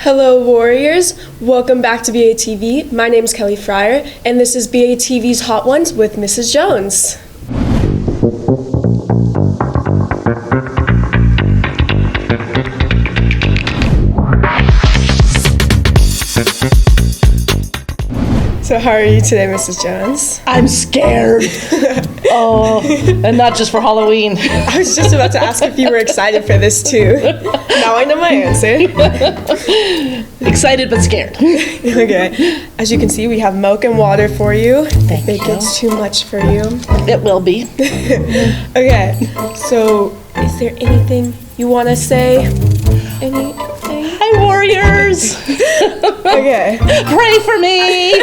Hello, Warriors. Welcome back to BATV. My name is Kelly Fryer, and this is BATV's Hot Ones with Mrs. Jones. So how are you today, Mrs. Jones? I'm scared. Oh, and not just for Halloween. I was just about to ask if you were excited for this too. Now I know my answer. Excited but scared. Okay. As you can see, we have milk and water for you. Thank if it you. gets too much for you. It will be. Okay. So, is there anything you want to say? Anything? Hi, Warriors. Okay. Pray for me.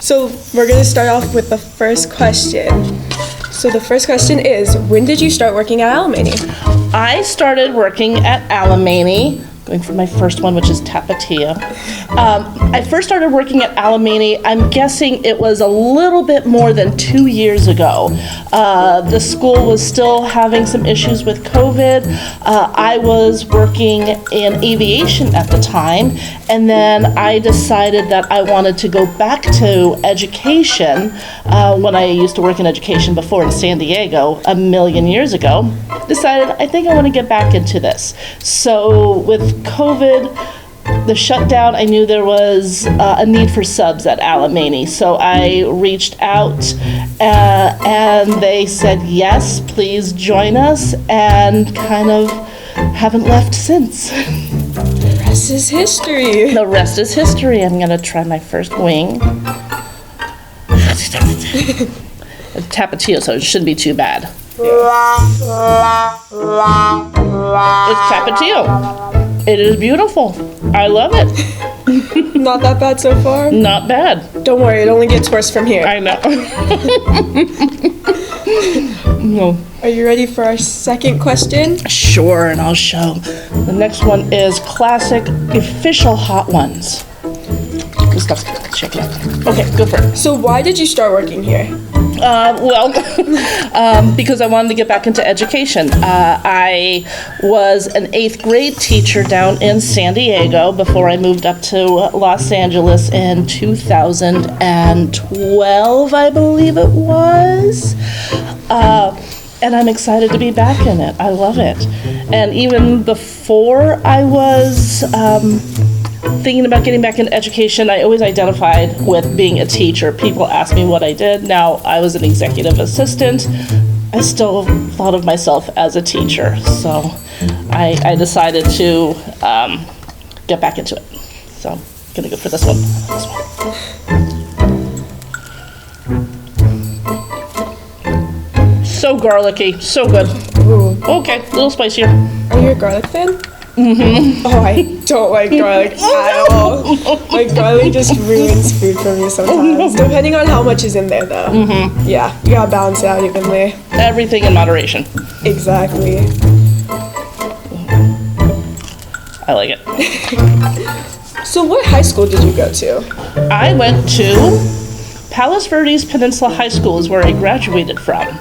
So we're going to start off with the first question. So the first question is, when did you start working at Alemany? I started working at Alemany, going for my first one, which is Tapatio. I first started working at Alemany, I'm guessing it was a little bit more than 2 years ago. The school was still having some issues with COVID. I was working in aviation at the time, and then I decided that I wanted to go back to education when I used to work in education before in San Diego a million years ago. Decided I think I want to get back into this. So with COVID, the shutdown, I knew there was a need for subs at Alemany. So I reached out and they said, yes, please join us, and kind of haven't left since. The rest is history. The rest is history. I'm going to try my first wing. It's Tapatio, so it shouldn't be too bad. It's Tapatio. It is beautiful. I love it. Not that bad so far? Not bad. Don't worry, it only gets worse from here. I know. No. Are you ready for our second question? Sure, and I'll show. The next one is classic official hot ones. This stuff's shaking. Okay, go for it. So why did you start working here? Because I wanted to get back into education. I was an 8th grade teacher down in San Diego before I moved up to Los Angeles in 2012, I believe it was. And I'm excited to be back in it. I love it. And even before I was thinking about getting back into education, I always identified with being a teacher. People asked me what I did. Now I was an executive assistant. I still thought of myself as a teacher. So I decided to get back into it. So I'm gonna go for this one. So garlicky, so good. Ooh. Okay, a little spicier. Are you a garlic fan? Mm-hmm. Oh, I don't like garlic at all. Like, garlic just ruins food for me sometimes. Depending on how much is in there, though. Mm-hmm. Yeah, you gotta balance it out evenly. Everything in moderation. Exactly. I like it. So what high school did you go to? I went to Palos Verdes Peninsula High School is where I graduated from.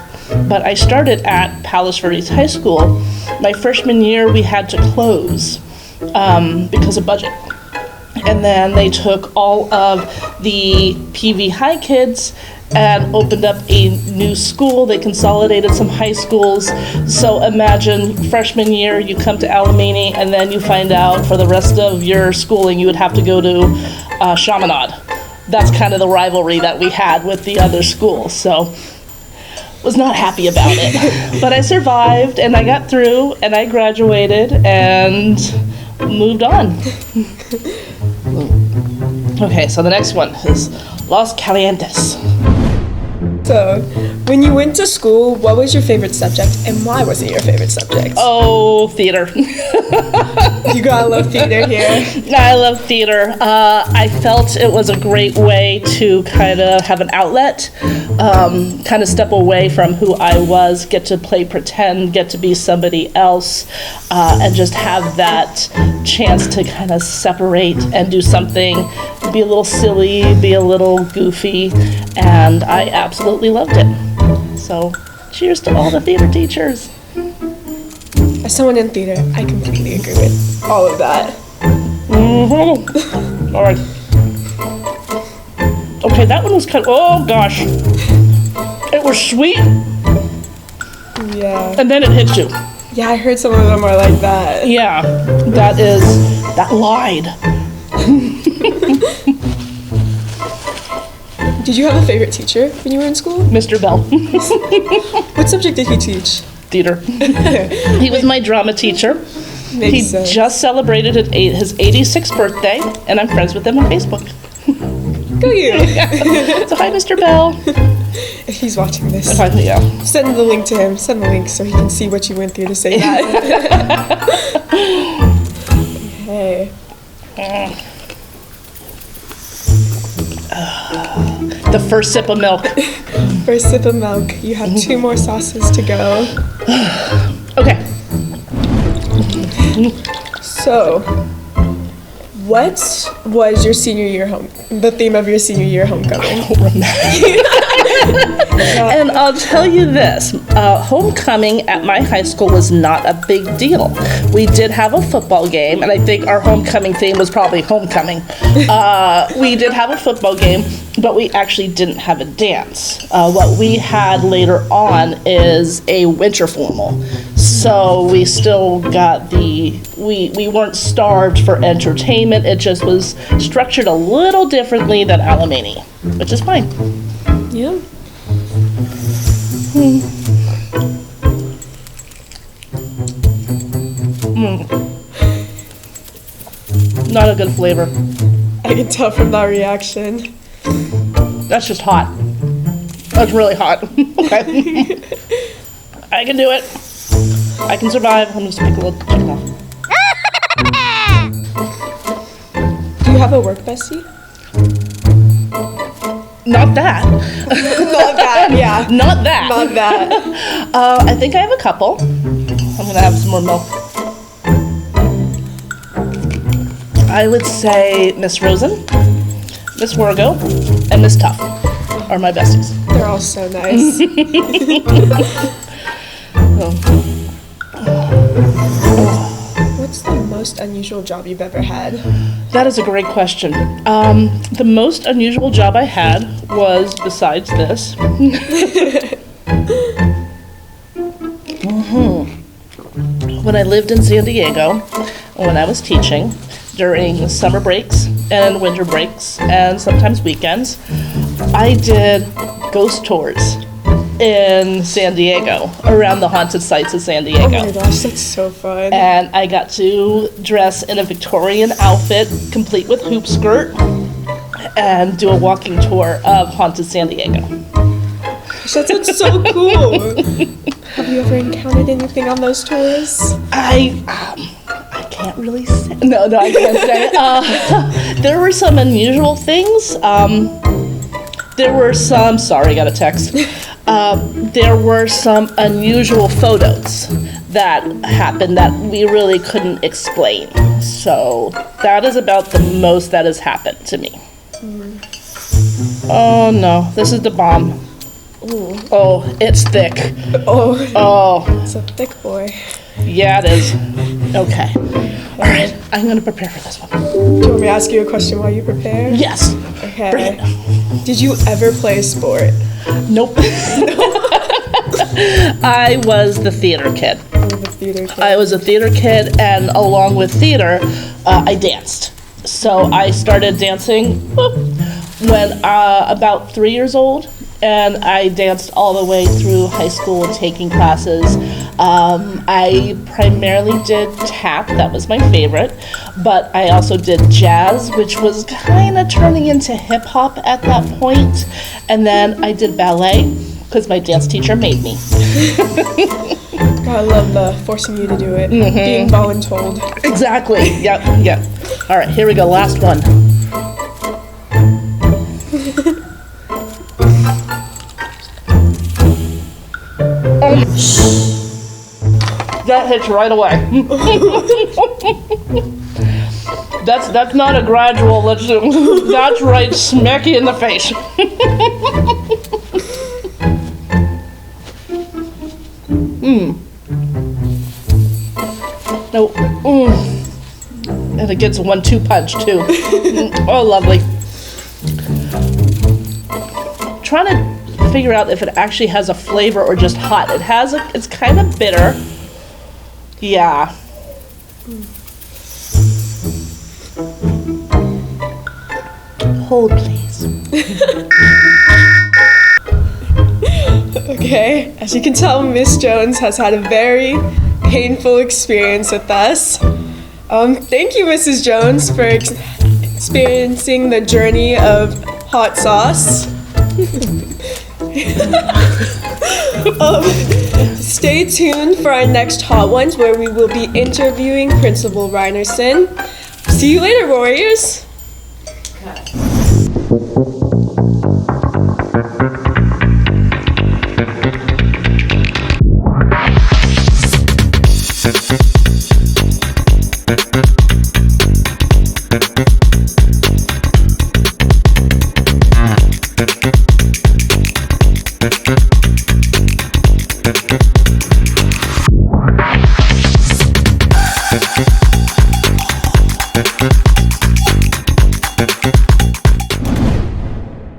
But I started at Palos Verdes High School. My freshman year, we had to close because of budget. And then they took all of the PV High kids and opened up a new school. They consolidated some high schools. So imagine freshman year, you come to Alemany, and then you find out for the rest of your schooling, you would have to go to Chaminade. That's kind of the rivalry that we had with the other schools. So was not happy about it. But I survived, and I got through, and I graduated, and moved on. Okay, so the next one is Los Calientes. So, when you went to school, what was your favorite subject, and why was it your favorite subject? Oh, theater. You gotta love theater here. I love theater. I felt it was a great way to kind of have an outlet, kind of step away from who I was, get to play pretend, get to be somebody else, and just have that chance to kind of separate and do something, be a little silly, be a little goofy, and I absolutely loved it. So, cheers to all the theater teachers. As someone in theater, I completely agree with all of that. All right. Okay, that one was kind of, oh gosh. It was sweet, Yeah. and then it hits you. Yeah, I heard some of them are like that. Yeah, that lied. Did you have a favorite teacher when you were in school? Mr. Bell, What subject did he teach? theater. He was my drama teacher. Makes He sense. just celebrated his 86th birthday, and I'm friends with him on Facebook. Go you. So hi, Mr. Bell. If he's watching this, Yeah. send the link to him. Send the link so he can see what you went through to say that. Okay. The first sip of milk. First sip of milk. You have 2 more sauces to go. Okay. So, what was your senior year the theme of your senior year homecoming? And I'll tell you this, homecoming at my high school was not a big deal. We did have a football game, and I think our homecoming theme was probably homecoming. We did have a football game, but we actually didn't have a dance. What we had later on is a winter formal. So we still got we weren't starved for entertainment. It just was structured a little differently than Alamany, which is fine. Yeah. Not a good flavor. I can tell from that reaction. That's just hot. That's really hot. Okay. I can do it. I can survive. I'm just gonna pick a little chicken off. Do you have a work bestie? Not that. Not that, yeah. Not that. Not that. I think I have a couple. I'm gonna have some more milk. I would say Miss Rosen, Miss Wargo, and Miss Tuff are my besties. They're all so nice. What's the most unusual job you've ever had? That is a great question. The most unusual job I had was, besides this, when I lived in San Diego, when I was teaching, during summer breaks and winter breaks and sometimes weekends, I did ghost tours in San Diego, around the haunted sites of San Diego. Oh my gosh, that's so fun. And I got to dress in a Victorian outfit, complete with hoop skirt, and do a walking tour of haunted San Diego. That sounds so cool. Have you ever encountered anything on those tours? I can't really say. No, I can't say. There were some unusual things. There were some. Sorry, I got a text. There were some unusual photos that happened that we really couldn't explain. So that is about the most that has happened to me. Oh no, this is the bomb. Ooh. Oh, it's thick. Oh, Oh, it's a thick boy. yeah, it is. Okay. All right, I'm gonna prepare for this one. Do you want me to ask you a question while you prepare? Yes. Okay. Bring it. Did you ever play a sport? Nope. I was the theater kid. I was a theater kid. I was a theater kid, and along with theater, I danced. So I started dancing when about 3 years old, and I danced all the way through high school, taking classes. I primarily did tap, that was my favorite, but I also did jazz, which was kind of turning into hip hop at that point. And then I did ballet, because my dance teacher made me. I love forcing you to do it. Being voluntold. Exactly, yep. All right, here we go, last one. That hits right away. That's not a gradual. That's right smack you in the face. No. And it gets a 1-2 punch too. Oh, lovely. Trying to figure out if it actually has a flavor or just hot. It's kind of bitter. Yeah. Hold, please. Okay, as you can tell, Miss Jones has had a very painful experience with us. Thank you, Mrs. Jones, for experiencing the journey of hot sauce. Stay tuned for our next Hot Ones, where we will be interviewing Principal Reinerson. See you later, Warriors.